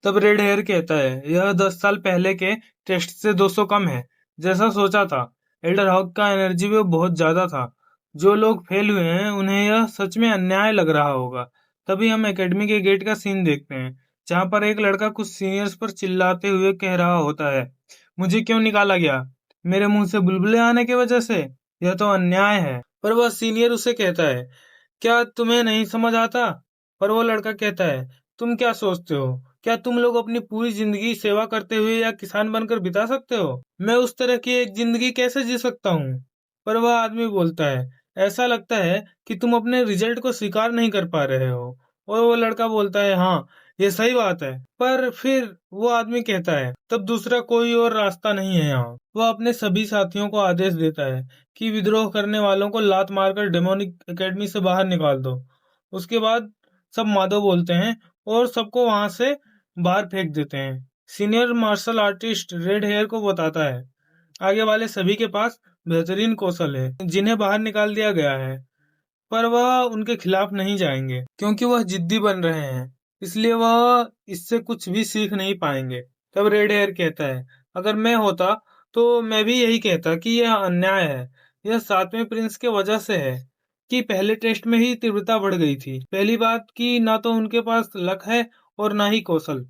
तब red hair कहता है, यह 10 साल पहले के टेस्ट से 200 कम है, जैसा सोचा था। एल्डर हॉक का एनर्जी भी बहुत ज्यादा था। जो लोग फेल हुए हैं उन्हें यह सच में अन्याय लग रहा होगा। तभी हम एकेडमी के गेट का सीन देखते हैं, जहां पर एक लड़का कुछ सीनियर्स पर चिल्लाते हुए कह रहा होता है, मुझे क्यों निकाला गया? मेरे मुंह से बुलबुले आने की वजह से? यह तो अन्याय है। पर वह सीनियर उसे कहता है, क्या तुम्हें नहीं समझ आता? पर वो लड़का कहता है, तुम क्या सोचते हो? क्या तुम लोग अपनी पूरी जिंदगी सेवा करते हुए या किसान बनकर बिता सकते हो? मैं उस तरह की एक जिंदगी कैसे जी सकता हूँ? पर वह आदमी बोलता है, ऐसा लगता है कि तुम अपने रिजल्ट को स्वीकार नहीं कर पा रहे हो। और वो लड़का बोलता है, हाँ, ये सही बात है। पर फिर वो आदमी कहता है, तब दूसरा कोई और रास्ता नहीं है यहाँ। वह अपने सभी साथियों को आदेश देता है कि विद्रोह करने वालों को लात मारकर डेमोनिक एकेडमी से बाहर निकाल दो। उसके बाद सब माधो बोलते हैं और सबको वहां से बाहर फेंक देते हैं। Senior martial artist red hair को बताता है, आगे वाले सभी के पास बेहतरीन कौशल है जिन्हें बाहर निकाल दिया गया है, पर वह उनके खिलाफ नहीं जाएंगे क्योंकि वह जिद्दी बन रहे हैं। इसलिए वह इससे कुछ भी सीख नहीं पाएंगे। तब रेड हेयर कहता है, अगर मैं होता तो मैं भी यही कहता कि यह अन्याय है। यह 7वें प्रिंस के वजह से है कि पहले टेस्ट में ही तीव्रता बढ़ गई थी। पहली बात कि ना तो उनके पास लक है और ना ही कौशल,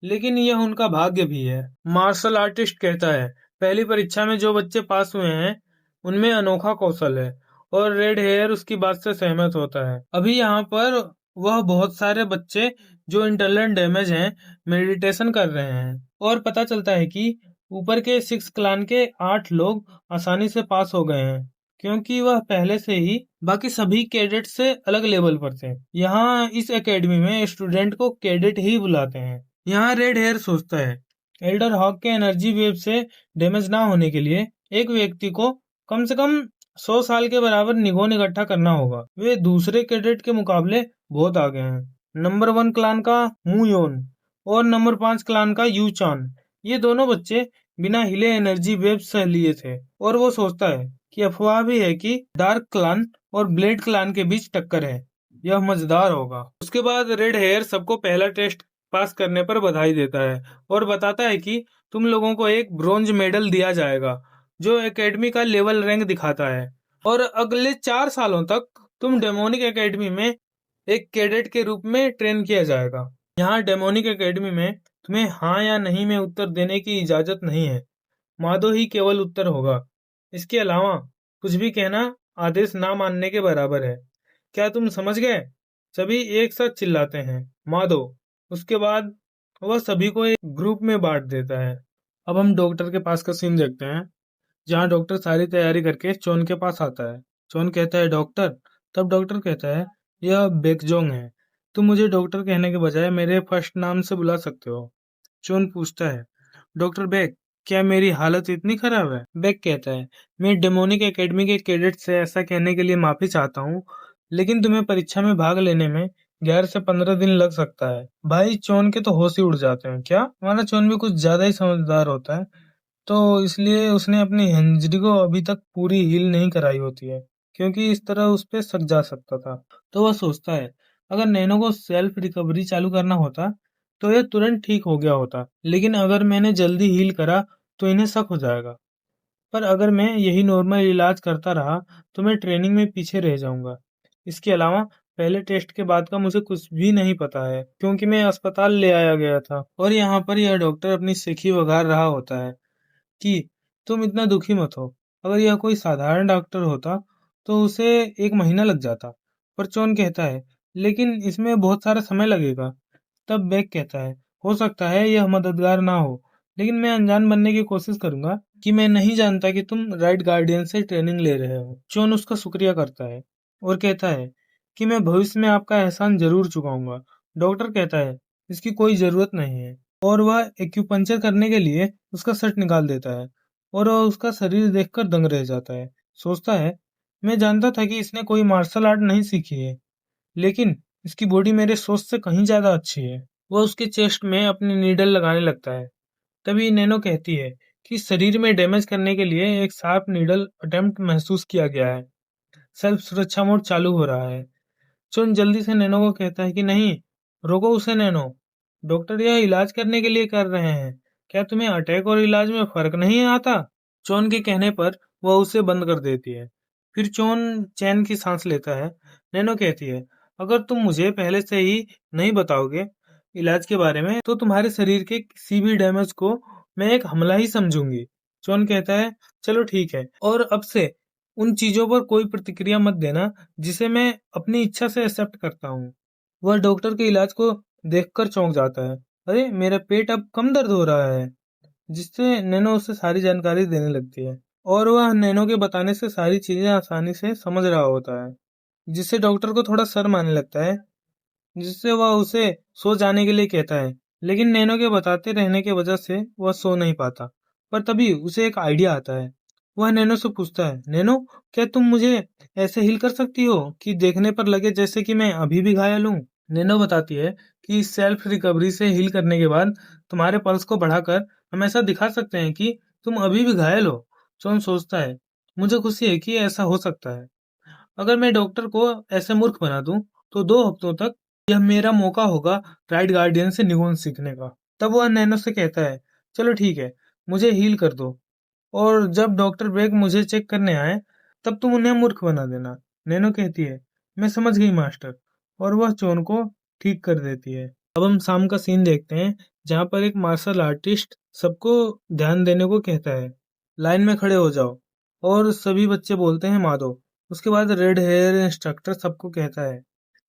लेकिन यह उनका भाग्य भी है। मार्शल आर्टिस्ट कहता है, पहली परीक्षा में जो बच्चे पास हुए हैं उनमें अनोखा कौशल है। और रेड हेयर उसकी बात से सहमत होता है। अभी यहाँ पर वह बहुत सारे बच्चे जो इंटरनल डैमेज हैं मेडिटेशन कर रहे हैं, और पता चलता है कि ऊपर के 6 क्लान के 8 लोग आसानी से पास हो गए हैं, क्योंकि वह पहले से ही बाकी सभी कैडेट से अलग लेवल पर थे। यहाँ इस एकेडमी में स्टूडेंट को कैडेट ही बुलाते हैं। यहाँ रेड हेयर सोचता है, एल्डर हॉक के एनर्जी वेव से डैमेज ना होने के लिए एक व्यक्ति को कम से कम 100 साल के बराबर निगोन इकट्ठा करना होगा। वे दूसरे कैडेट के मुकाबले बहुत आगे हैं। नंबर 1 क्लान का मुयोन और नंबर 5 क्लान का यूचान, ये दोनों बच्चे बिना हिले एनर्जी वेव सह लिए थे। और वो सोचता है कि अफवाह भी है कि डार्क क्लान और ब्लेड क्लान के बीच टक्कर है। यह मजेदार होगा। उसके बाद रेड हेयर सबको पहला टेस्ट पास करने पर बधाई देता है और बताता है कि तुम लोगों को एक ब्रोंज मेडल दिया जाएगा, जो एकेडमी का लेवल रैंक दिखाता है। और अगले 4 सालों तक तुम डेमोनिक एकेडमी में एक कैडेट के रूप में ट्रेन किया जाएगा। यहाँ डेमोनिक एकेडमी में तुम्हें हाँ या नहीं में उत्तर देने की इजाजत नहीं है। माधो ही केवल उत्तर होगा। इसके अलावा कुछ भी कहना आदेश ना मानने के बराबर है। क्या तुम समझ गए? सभी एक साथ चिल्लाते हैं, माधो। उसके बाद वह सभी को एक ग्रुप में बांट देता है। अब हम डॉक्टर के पास का सीन देखते हैं, जहाँ डॉक्टर सारी तैयारी करके चोन के पास आता है। चोन कहता है, डॉक्टर। तब डॉक्टर कहता है, यह बेकजोंग है। तुम मुझे डॉक्टर कहने के बजाय मेरे फर्स्ट नाम से बुला सकते हो। चोन पूछता है, डॉक्टर बेक, क्या मेरी हालत इतनी खराब है? बेक कहता है, मैं डेमोनिक एकेडमी के कैडेट से ऐसा कहने के लिए माफी चाहता हूँ, लेकिन तुम्हें परीक्षा में भाग लेने में 11 से 15 दिन लग सकता है। भाई चोन के तो होश ही उड़ जाते हैं। क्या? हमारा चोन भी कुछ ज्यादा ही समझदार होता है, तो इसलिए उसने अपनी हिंजरी को अभी तक पूरी हील नहीं कराई होती है, क्योंकि इस तरह उस पे शक जा सकता था। तो वह सोचता है, अगर नैनो को सेल्फ रिकवरी चालू करना होता तो यह तुरंत ठीक हो गया होता, लेकिन अगर मैंने जल्दी हील करा तो इन्हें शक हो जाएगा। पर अगर मैं यही नॉर्मल इलाज करता रहा तो मैं ट्रेनिंग में पीछे रह जाऊंगा। इसके अलावा पहले टेस्ट के बाद का मुझे कुछ भी नहीं पता है, क्योंकि मैं अस्पताल ले आया गया था। और यहाँ पर यह डॉक्टर अपनी सेखी वगार रहा होता है कि तुम इतना दुखी मत हो। अगर यह कोई साधारण डॉक्टर होता तो उसे 1 महीना लग जाता। पर चोन कहता है, लेकिन इसमें बहुत सारा समय लगेगा। तब बेक कहता है, हो सकता है यह मददगार ना हो, लेकिन मैं अनजान बनने की कोशिश करूंगा कि मैं नहीं जानता कि तुम राइट गार्डियन से ट्रेनिंग ले रहे हो। चोन उसका शुक्रिया करता है और कहता है कि मैं भविष्य में आपका एहसान जरूर चुकाऊंगा। डॉक्टर कहता है, इसकी कोई जरूरत नहीं है। और वह एक्यूपंक्चर करने के लिए उसका शर्ट निकाल देता है और वह उसका शरीर देखकर दंग रह जाता है। सोचता है, मैं जानता था कि इसने कोई मार्शल आर्ट नहीं सीखी है, लेकिन इसकी बॉडी मेरे सोच से कहीं ज्यादा अच्छी है। वह उसके चेस्ट में अपनी नीडल लगाने लगता है। तभी नैनो कहती है कि शरीर में डैमेज करने के लिए एक शार्प नीडल अटेम्प्ट महसूस किया गया है। सेल्फ सुरक्षा मोड चालू हो रहा है। चुन जल्दी से नैनो को कहता है कि नहीं, रोको उसे नैनो। डॉक्टर यह इलाज करने के लिए कर रहे हैं। क्या तुम्हें अटैक और इलाज में फर्क नहीं आता? चोन के कहने पर वह उसे बंद कर देती है। फिर चोन चैन की सांस लेता है। नैनो कहती है, अगर तुम मुझे पहले से ही नहीं बताओगे इलाज के बारे में, तो तुम्हारे शरीर के किसी भी डैमेज को मैं एक हमला ही समझूंगी। चोन कहता है, चलो ठीक है, और अब से उन चीजों पर कोई प्रतिक्रिया मत देना जिसे मैं अपनी इच्छा से एक्सेप्ट करता हूँ। वह डॉक्टर के इलाज को देखकर चौंक जाता है। अरे, मेरा पेट अब कम दर्द हो रहा है। जिससे नैनो उसे सारी जानकारी देने लगती है, और वह नैनो के बताने से सारी चीजें आसानी से समझ रहा होता है, जिससे डॉक्टर को थोड़ा शर्म आने लगता है, जिससे वह उसे सो जाने के लिए कहता है। लेकिन नैनो के बताते रहने की वजह से वह सो नहीं पाता। पर तभी उसे एक आइडिया आता है। वह नैनो से पूछता है, नैनो, क्या तुम मुझे ऐसे हील कर सकती हो कि देखने पर लगे जैसे कि मैं अभी भी घायल हूँ? नैनो बताती है कि सेल्फ रिकवरी से हील करने के बाद तुम्हारे पल्स को बढ़ाकर हम ऐसा दिखा सकते हैं कि तुम अभी भी घायल हो। जॉन सोचता है, मुझे खुशी है कि ऐसा हो सकता है। अगर मैं डॉक्टर को ऐसे मूर्ख बना दूं, तो 2 हफ्तों तक यह मेरा मौका होगा राइट गार्डियन से निगुन सीखने का। तब वह नैनो से कहता है, चलो ठीक है, मुझे हील कर दो, और जब डॉक्टर ब्रेक मुझे चेक करने आए, तब तुम उन्हें मूर्ख बना देना। नैनो कहती है, मैं समझ गई मास्टर, और वह चोन को ठीक कर देती है। अब हम शाम का सीन देखते हैं, जहाँ पर एक मार्शल आर्टिस्ट सबको ध्यान देने को कहता है। लाइन में खड़े हो जाओ, और सभी बच्चे बोलते हैं माधव। उसके बाद रेड हेयर इंस्ट्रक्टर सबको कहता है,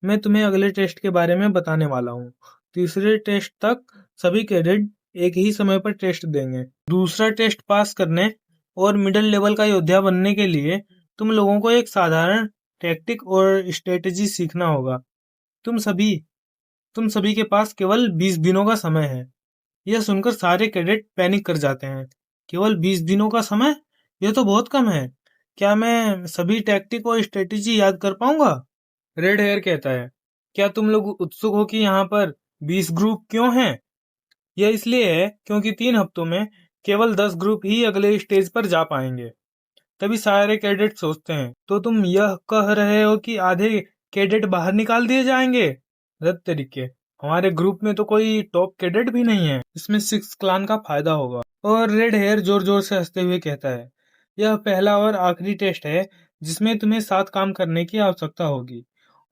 मैं तुम्हें अगले टेस्ट के बारे में बताने वाला हूँ। तीसरे टेस्ट तक सभी कैडेट एक ही समय पर टेस्ट देंगे। दूसरा टेस्ट पास करने और मिडिल लेवल का योद्धा बनने के लिए तुम लोगों को एक साधारण टैक्टिक और स्ट्रेटेजी सीखना होगा। तुम सभी तुम सभी के पास केवल 20 दिनों का समय है। यह सुनकर सारे कैडेट पैनिक कर जाते हैं। केवल 20 दिनों का समय? यह तो बहुत कम है। क्या मैं सभी टैक्टिक और स्ट्रेटेजी याद कर पाऊंगा? रेड हेयर कहता है, क्या तुम लोग उत्सुक हो कि यहाँ पर 20 ग्रुप क्यों हैं? यह इसलिए है क्योंकि 3 हफ्तों में केवल 10 ग्रुप ही अगले स्टेज पर जा पाएंगे। तभी सारे कैडेट सोचते हैं, तो तुम यह कह रहे हो कि आधे कैडेट बाहर निकाल दिए जाएंगे? रत तरीके, हमारे ग्रुप में तो कोई टॉप कैडेट भी नहीं है। इसमें सिक्स क्लान का फायदा होगा। और रेड हेयर जोर जोर से हंसते हुए कहता है, यह पहला और आखिरी टेस्ट है जिसमें तुम्हें साथ काम करने की आवश्यकता होगी,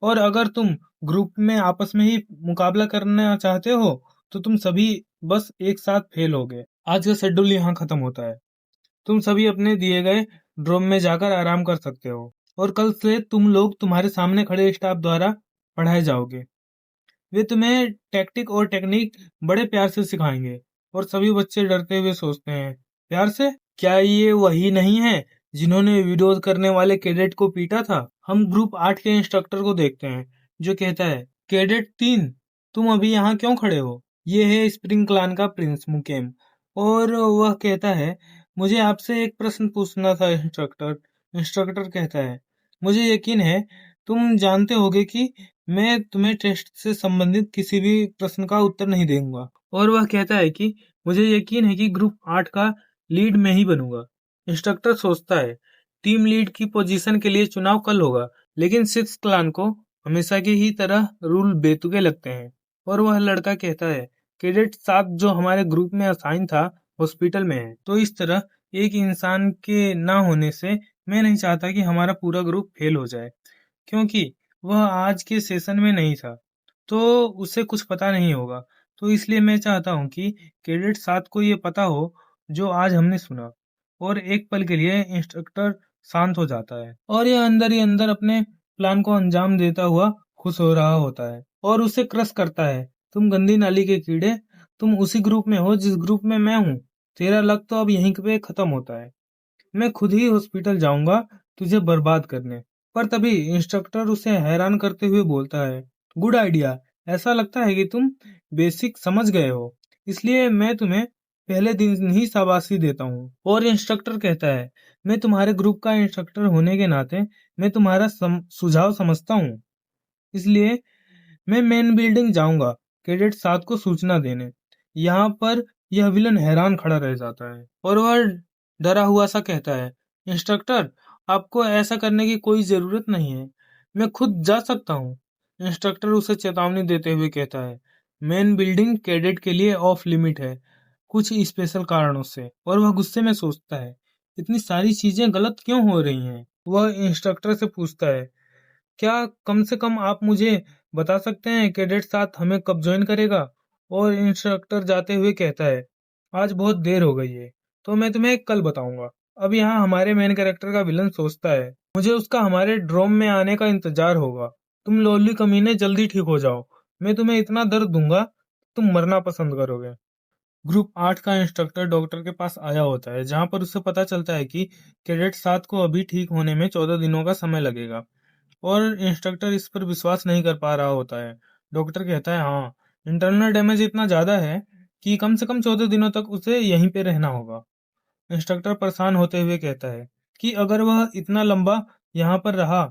और अगर तुम ग्रुप में आपस में ही मुकाबला करना चाहते हो, तो तुम सभी बस एक साथ फेल होगे। आज का शेड्यूल यहाँ खत्म होता है। तुम सभी अपने दिए गए ड्रोम में जाकर आराम कर सकते हो, और कल से तुम लोग तुम्हारे सामने खड़े स्टाफ द्वारा पढ़ाए जाओगे। वे तुम्हें टैक्टिक और टेक्निक बड़े प्यार से सिखाएंगे। और सभी बच्चे डरते हुए सोचते हैं, प्यार से? क्या ये वही नहीं है जिन्होंने विरोध करने वाले कैडेट को पीटा था? हम ग्रुप 8 के इंस्ट्रक्टर को देखते हैं, जो कहता है, कैडेट 3, तुम अभी यहाँ क्यों खड़े हो? ये है स्प्रिंग क्लान का प्रिंस मुकेम। और वह कहता है, मुझे आपसे एक प्रश्न पूछना था इंस्ट्रक्टर। इंस्ट्रक्टर कहता है, मुझे यकीन है तुम जानते होगे कि मैं तुम्हें टेस्ट से संबंधित किसी भी प्रश्न का उत्तर नहीं दूंगा। और वह कहता है कि मुझे यकीन है कि ग्रुप 8 का लीड मैं ही बनूंगा। इंस्ट्रक्टर सोचता है, टीम लीड की पोजीशन के लिए चुनाव कल होगा, लेकिन सिक्स क्लान को हमेशा की ही तरह रूल बेतुके लगते हैं। और वह लड़का कहता है, कैडेट 7 जो हमारे ग्रुप में असाइन था, हॉस्पिटल में है। तो इस तरह एक इंसान के ना होने से मैं नहीं चाहता कि हमारा पूरा ग्रुप फेल हो जाए, क्योंकि वह आज के सेशन में नहीं था, तो उसे कुछ पता नहीं होगा। तो इसलिए मैं चाहता हूँ कि कैडेट 7 को ये पता हो जो आज हमने सुना। और एक पल के लिए इंस्ट्रक्टर शांत हो जाता है, और यह अंदर ही अंदर अपने प्लान को अंजाम देता हुआ खुश हो रहा होता है, और उसे क्रश करता है, तुम गंदी नाली के कीड़े, तुम उसी ग्रुप में हो जिस ग्रुप में मैं हूँ। तेरा लक तो अब यहीं पे खत्म होता है। मैं खुद ही हॉस्पिटल जाऊंगा तुझे बर्बाद करने। पर तभी इंस्ट्रक्टर उसे हैरान करते हुए बोलता है, गुड आइडिया, ऐसा लगता है कि तुम बेसिक समझ गए हो, इसलिए मैं तुम्हें पहले दिन ही शाबाशी देता हूँ। और इंस्ट्रक्टर कहता है, मैं तुम्हारे ग्रुप का इंस्ट्रक्टर होने के नाते मैं तुम्हारा सुझाव समझता हूँ, इसलिए मैं मेन बिल्डिंग जाऊंगा कैडेट 7 को सूचना देने। यहाँ पर यह विलन हैरान खड़ा रह जाता है, और वह डरा हुआ सा कहता है, इंस्ट्रक्टर, आपको ऐसा करने की कोई जरूरत नहीं है, मैं खुद जा सकता हूँ। इंस्ट्रक्टर उसे चेतावनी देते हुए कहता है, मेन बिल्डिंग कैडेट के लिए ऑफ लिमिट है, कुछ स्पेशल कारणों से, और वह गुस्से में सोचता है, इतनी सारी चीजें गलत क्यों हो रही हैं? वह इंस्ट्रक्टर से पूछता है, क्या कम से कम आप मुझे बता सकते हैं कैडेट साथ हमें कब ज्वाइन करेगा? और इंस्ट्रक्टर जाते हुए कहता है, आज बहुत देर हो गई है, तो मैं तुम्हें कल बताऊंगा। अब यहाँ हमारे मेन कैरेक्टर का विलन सोचता है, मुझे उसका हमारे ड्रोम में आने का इंतजार होगा। तुम लोली कमीने जल्दी ठीक हो जाओ, मैं तुम्हें इतना दर्द दूंगा तुम मरना पसंद करोगे। ग्रुप 8 का इंस्ट्रक्टर डॉक्टर के पास आया होता है, जहां पर उसे पता चलता है कि कैडेट 7 को अभी ठीक होने में 14 दिनों का समय लगेगा, और इंस्ट्रक्टर इस पर विश्वास नहीं कर पा रहा होता है। डॉक्टर कहता है, हाँ, इंटरनल डैमेज इतना ज्यादा है कि कम से कम 14 दिनों तक उसे यहीं पे रहना होगा। इंस्ट्रक्टर परेशान होते हुए कहता है कि अगर वह इतना लंबा यहाँ पर रहा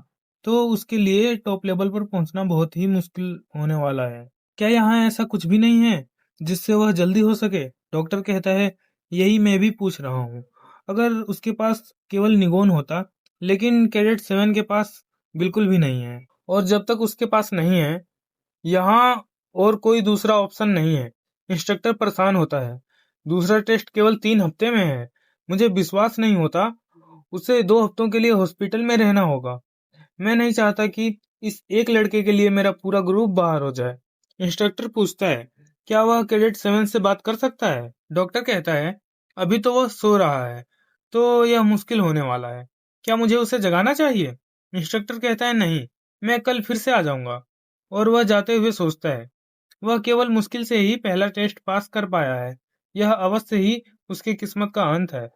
तो उसके लिए टॉप लेवल पर पहुंचना बहुत ही मुश्किल होने वाला है। क्या यहाँ ऐसा कुछ भी नहीं है जिससे वह जल्दी हो सके? डॉक्टर कहता है, यही मैं भी पूछ रहा हूँ। अगर उसके पास केवल निगोन होता, लेकिन कैडेट 7 के पास बिल्कुल भी नहीं है, और जब तक उसके पास नहीं है यहाँ और कोई दूसरा ऑप्शन नहीं है। इंस्ट्रक्टर परेशान होता है, दूसरा टेस्ट केवल 3 हफ्ते में है, मुझे विश्वास नहीं होता। उसे 2 हफ्तों के लिए हॉस्पिटल में रहना होगा। मैं नहीं चाहता कि इस एक लड़के के लिए मेरा पूरा ग्रुप बाहर हो जाए। इंस्ट्रक्टर पूछता है, क्या वह कैडेट 7 से बात कर सकता है? डॉक्टर कहता है, अभी तो वह सो रहा है, तो यह मुश्किल होने वाला है। क्या मुझे उसे जगाना चाहिए? इंस्ट्रक्टर कहता है, नहीं, मैं कल फिर से आ जाऊंगा। और वह जाते हुए सोचता है, वह केवल मुश्किल से ही पहला टेस्ट पास कर पाया है, यह अवश्य ही उसकी किस्मत का अंत है।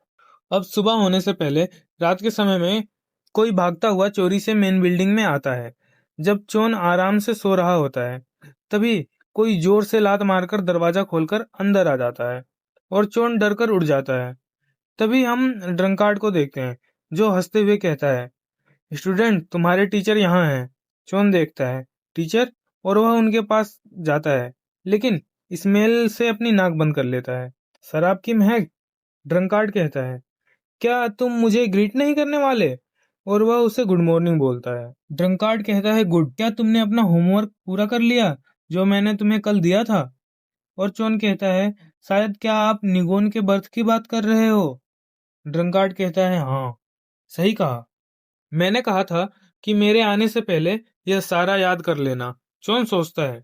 अब सुबह होने से पहले रात के समय में कोई भागता हुआ चोरी से मेन बिल्डिंग में आता है। जब चोन आराम से सो रहा होता है, तभी कोई जोर से लात मारकर दरवाजा खोलकर अंदर आ जाता है, और चोन डरकर उड़ जाता है। तभी हम ड्रंकार्ड को देखते हैं, जो हंसते हुए कहता है, स्टूडेंट, तुम्हारे टीचर यहाँ हैं। चोन देखता है, टीचर, और वह उनके पास जाता है, लेकिन स्मेल से अपनी नाक बंद कर लेता है। शराब की महक? ड्रंकार्ड कहता है, क्या तुम मुझे ग्रीट नहीं करने वाले? और वह उसे गुड मॉर्निंग बोलता है। ड्रंकार्ड कहता है, गुड, क्या तुमने अपना होमवर्क पूरा कर लिया जो मैंने तुम्हें कल दिया था? और चोन कहता है, शायद क्या आप निगोन के बर्थ की बात कर रहे हो? ड्रंकार्ड कहता है, हाँ, सही कहा, मैंने कहा था कि मेरे आने से पहले यह सारा याद कर लेना। चोन सोचता है,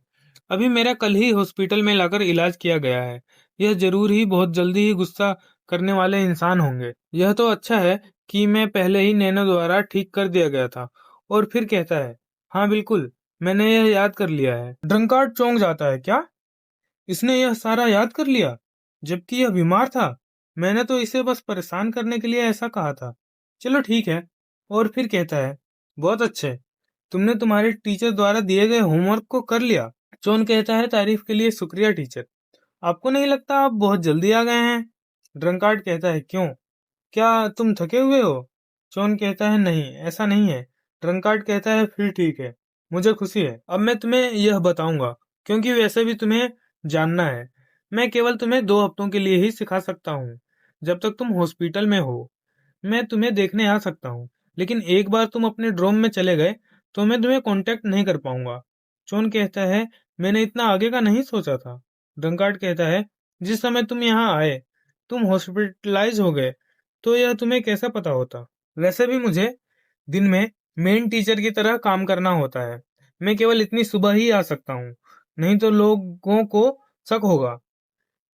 अभी मेरा कल ही हॉस्पिटल में लाकर इलाज किया गया है, यह जरूर ही बहुत जल्दी ही गुस्सा करने वाले इंसान होंगे। यह तो अच्छा है कि मैं पहले ही नैनो द्वारा ठीक कर दिया गया था। और फिर कहता है, हाँ बिल्कुल, मैंने यह याद कर लिया है। ड्रंकार्ड चौंक जाता है, क्या इसने यह सारा याद कर लिया, जबकि यह बीमार था? मैंने तो इसे बस परेशान करने के लिए ऐसा कहा था। चलो ठीक है। और फिर कहता है, बहुत अच्छे, तुमने तुम्हारे टीचर द्वारा दिए गए होमवर्क को कर लिया। चोन कहता है, तारीफ के लिए शुक्रिया टीचर, आपको नहीं लगता आप बहुत जल्दी आ गए हैं? ड्रंकार्ड कहता है, क्यों, क्या तुम थके हुए हो? चोन कहता है, नहीं, ऐसा नहीं है। ड्रंकार्ड कहता है, फिर ठीक है, मुझे खुशी है। अब मैं तुम्हें यह बताऊंगा, क्योंकि वैसे भी तुम्हें जानना है। मैं केवल तुम्हें 2 हफ्तों के लिए ही सिखा सकता हूँ, जब तक तुम हॉस्पिटल में हो। मैं तुम्हें देखने आ सकता हूँ, लेकिन एक बार तुम अपने ड्रोम में चले गए तो मैं तुम्हें कांटेक्ट नहीं कर पाऊंगा। चोन कहता है, मैंने इतना आगे का नहीं सोचा था। ड्रंकार्ड कहता है, जिस समय तुम यहाँ आए तुम हॉस्पिटलाइज हो गए, तो यह तुम्हें कैसा पता होता? वैसे भी मुझे दिन में मेन टीचर की तरह काम करना होता है, मैं केवल इतनी सुबह ही आ सकता हूँ, नहीं तो लोगों को शक होगा।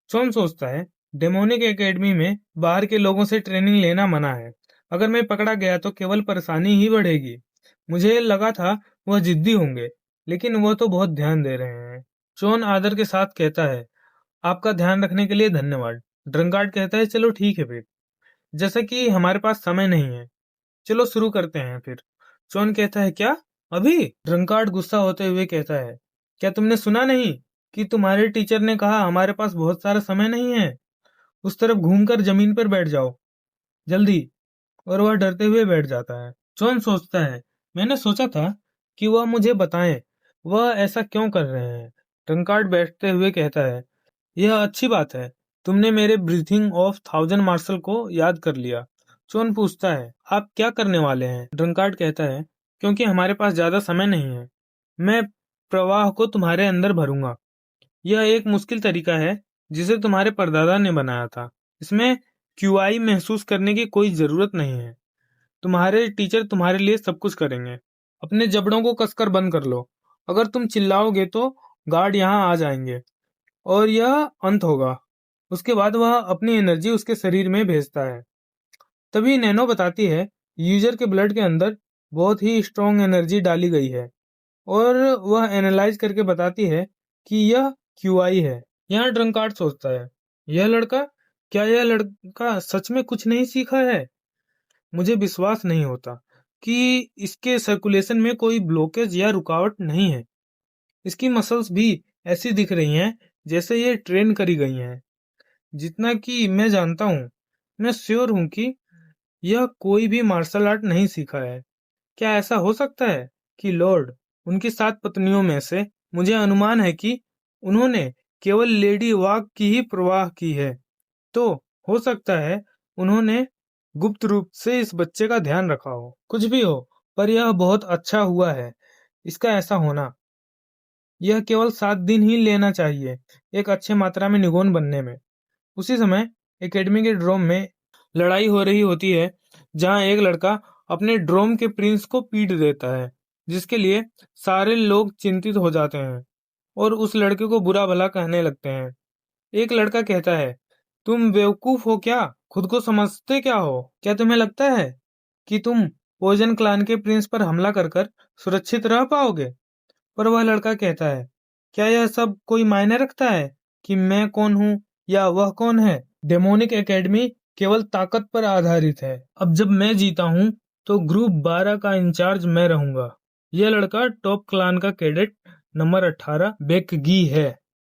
चोन सोचता है, डेमोनिक एकेडमी में बाहर के लोगों से ट्रेनिंग लेना मना है, अगर मैं पकड़ा गया तो केवल परेशानी ही बढ़ेगी। मुझे लगा था वह जिद्दी होंगे, लेकिन वह तो बहुत ध्यान दे रहे हैं। चोन आदर के साथ कहता है, आपका ध्यान रखने के लिए धन्यवाद। ड्रंकार्ड कहता है, चलो ठीक है फिर, जैसा कि हमारे पास समय नहीं है, चलो शुरू करते हैं फिर। चोन कहता है, क्या अभी? ड्रंकार्ड गुस्सा होते हुए कहता है, क्या तुमने सुना नहीं कि तुम्हारे टीचर ने कहा हमारे पास बहुत सारा समय नहीं है? उस तरफ घूमकर जमीन पर बैठ जाओ, जल्दी। और वह डरते हुए बैठ जाता है। चोन सोचता है, मैंने सोचा था कि वह मुझे बताएं वह ऐसा क्यों कर रहे हैं। ड्रंकार्ड बैठते हुए कहता है, यह अच्छी बात है, तुमने मेरे ब्रीथिंग ऑफ 1000 मार्शल को याद कर लिया। चोन पूछता है, आप क्या करने वाले हैं? ड्रंकार्ड कहता है, क्योंकि हमारे पास ज्यादा समय नहीं है, मैं प्रवाह को तुम्हारे अंदर भरूंगा। यह एक मुश्किल तरीका है जिसे तुम्हारे परदादा ने बनाया था। इसमें क्यूआई महसूस करने की कोई जरूरत नहीं है। तुम्हारे टीचर तुम्हारे लिए सब कुछ करेंगे। अपने जबड़ों को कसकर बंद कर लो। अगर तुम चिल्लाओगे तो गार्ड यहाँ आ जाएंगे और यह अंत होगा। उसके बाद वह अपनी एनर्जी उसके शरीर में भेजता है। तभी नैनो बताती है यूजर के ब्लड के अंदर बहुत ही स्ट्रॉन्ग एनर्जी डाली गई है और वह एनालाइज करके बताती है कि यह क्यूआई है। यहाँ ड्रंकार्ड सोचता है, यह लड़का सच में कुछ नहीं सीखा है। मुझे विश्वास नहीं होता कि इसके सर्कुलेशन में कोई ब्लॉकेज या रुकावट नहीं है। इसकी मसल्स भी ऐसी दिख रही हैं जैसे ये ट्रेन करी गई हैं। जितना कि मैं जानता हूँ, मैं श्योर हूँ कि यह कोई भी मार्शल आर्ट नहीं सीखा है। क्या ऐसा हो सकता है कि लॉर्ड उनकी 7 पत्नियों में से मुझे अनुमान है कि उन्होंने केवल लेडी वाग की ही परवाह की है। तो हो सकता है उन्होंने गुप्त रूप से इस बच्चे का ध्यान रखा हो। कुछ भी हो, पर यह बहुत अच्छा हुआ है इसका ऐसा होना। यह केवल 7 दिन ही लेना चाहिए एक अच्छे मात्रा में निगोन बनने में। उसी समय एकेडमी के ड्रोम में लड़ाई हो रही होती है, जहां एक लड़का अपने ड्रोम के प्रिंस को पीट देता है, जिसके लिए सारे लोग चिंतित हो जाते हैं और उस लड़के को बुरा भला कहने लगते हैं। एक लड़का कहता है, तुम बेवकूफ हो क्या? खुद को समझते क्या हो? क्या तुम्हें लगता है कि तुम पोजन क्लान के प्रिंस पर हमला कर कर सुरक्षित रह पाओगे? पर वह लड़का कहता है, क्या यह सब कोई मायने रखता है कि मैं कौन हूँ या वह कौन है? डेमोनिक एकेडमी केवल ताकत पर आधारित है। अब जब मैं जीता हूँ तो ग्रुप 12 का इंचार्ज मैं रहूंगा। यह लड़का टॉप क्लान का कैडेट नंबर 18 बेकगी है।